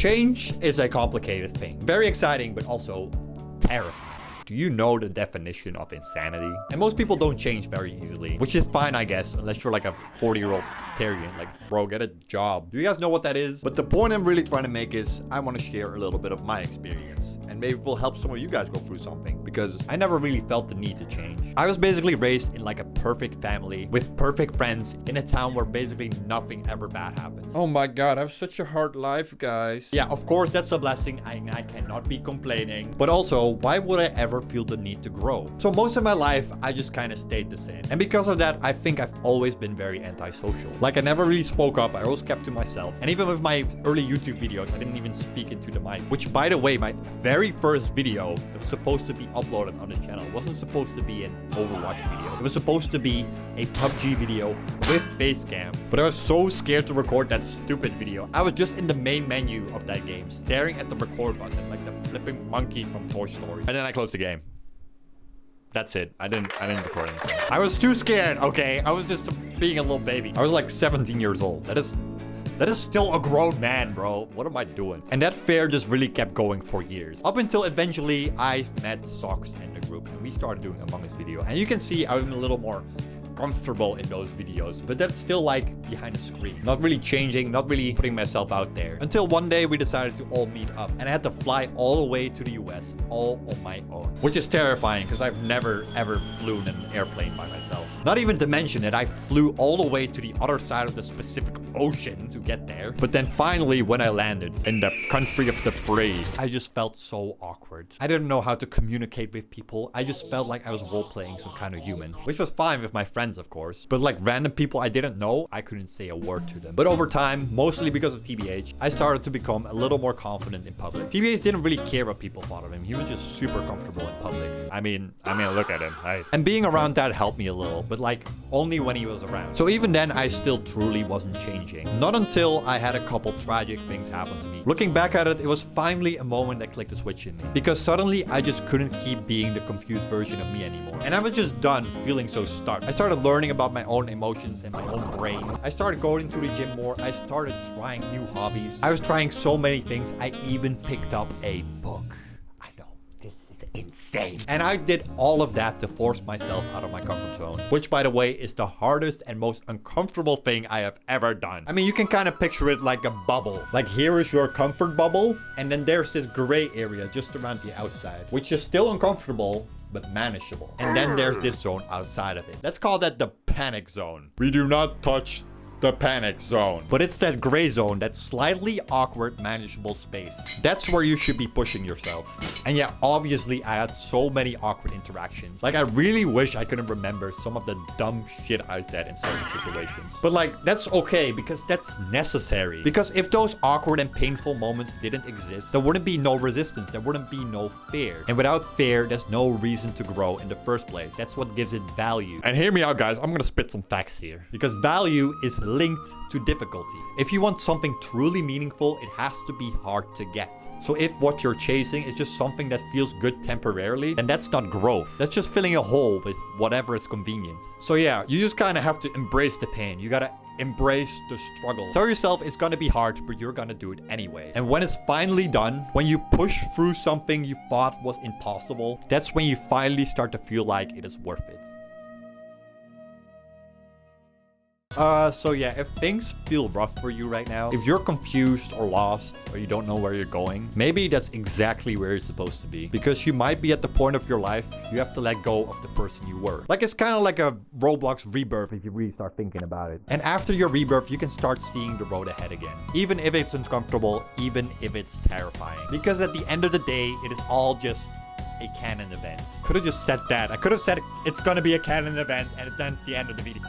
Change is a complicated thing. Very exciting, but also terrifying. Do you know the definition of insanity? And most people don't change very easily, which is fine, I guess, unless you're like a 40-year-old Tyrian. Like, bro, get a job. Do you guys know what that is? But the point I'm really trying to make is I want to share a little bit of my experience. And maybe it will help some of you guys go through something, because I never really felt the need to change. I was basically raised in like a perfect family with perfect friends in a town where basically nothing ever bad happens. Oh my god, I have such a hard life, guys. Yeah, of course, that's a blessing. I cannot be complaining. But also, why would I ever feel the need to grow? So most of my life, I just kind of stayed the same. And because of that, I think I've always been very antisocial. Like, I never really spoke up. I always kept to myself. And even with my early YouTube videos, I didn't even speak into the mic. Which, by the way, my very first video that was supposed to be uploaded on the channel wasn't supposed to be an Overwatch video. It was supposed to be a PUBG video with face cam. But I was so scared to record that stupid video. I was just in the main menu of that game, staring at the record button like the flipping monkey from Toy Story. And then I closed the game. That's it. I didn't record anything. I was too scared, okay? I was just being a little baby. I was like 17 years old. That is still a grown man, bro. What am I doing? And that fear just really kept going for years. Up until eventually I met Socks and the group and we started doing Among Us video. And you can see I'm a little more comfortable in those videos, but that's still like behind the screen, not really changing, not really putting myself out there, until one day we decided to all meet up and I had to fly all the way to the US all on my own, which is terrifying because I've never ever flown in an airplane by myself. Not even to mention that I flew all the way to the other side of the Pacific Ocean to get there. But then finally when I landed in the country of the free, I just felt so awkward. I didn't know how to communicate with people. I just felt like I was role-playing some kind of human, which was fine with my friends, of course, but like random people I didn't know, I couldn't say a word to them. But over time, mostly because of TBH, I started to become a little more confident in public. TBH didn't really care what people thought of him. He was just super comfortable in public. I mean, look at him, right? And being around that helped me a little, but like only when he was around. So even then, I still truly wasn't changing. Not until I had a couple tragic things happen to me. Looking back at it, it was finally a moment that clicked a switch in me, because suddenly I just couldn't keep being the confused version of me anymore. And I was just done feeling so stuck. I started learning about my own emotions and my own brain. I started going to the gym more. I started trying new hobbies. I was trying so many things. I even picked up a book. I know, this is insane. And I did all of that to force myself out of my comfort zone, which, by the way, is the hardest and most uncomfortable thing I have ever done. I mean, you can kind of picture it like a bubble. Like, here is your comfort bubble, and then there's this gray area just around the outside, which is still uncomfortable, but manageable. And then there's this zone outside of it. Let's call that the panic zone. We do not touch the panic zone. But it's that gray zone, that slightly awkward, manageable space. That's where you should be pushing yourself. And yeah, obviously, I had so many awkward interactions. Like, I really wish I couldn't remember some of the dumb shit I said in certain situations. But like, that's okay, because that's necessary. Because if those awkward and painful moments didn't exist, there wouldn't be no resistance. There wouldn't be no fear. And without fear, there's no reason to grow in the first place. That's what gives it value. And hear me out, guys. I'm gonna spit some facts here. Because value is linked to difficulty. If you want something truly meaningful, it has to be hard to get. So if what you're chasing is just something that feels good temporarily, then that's not growth. That's just filling a hole with whatever is convenient. So yeah, you just kind of have to embrace the pain. You gotta embrace the struggle. Tell yourself it's gonna be hard, but you're gonna do it anyway. And when it's finally done, when you push through something you thought was impossible, that's when you finally start to feel like it is worth it. So yeah, if things feel rough for you right now, if you're confused or lost, or you don't know where you're going, maybe that's exactly where you're supposed to be. Because you might be at the point of your life, you have to let go of the person you were. Like, it's kind of like a Roblox rebirth if you really start thinking about it. And after your rebirth, you can start seeing the road ahead again. Even if it's uncomfortable, even if it's terrifying. Because at the end of the day, it is all just a canon event. Could have just said that. I could have said it's gonna be a canon event and it's the end of the video.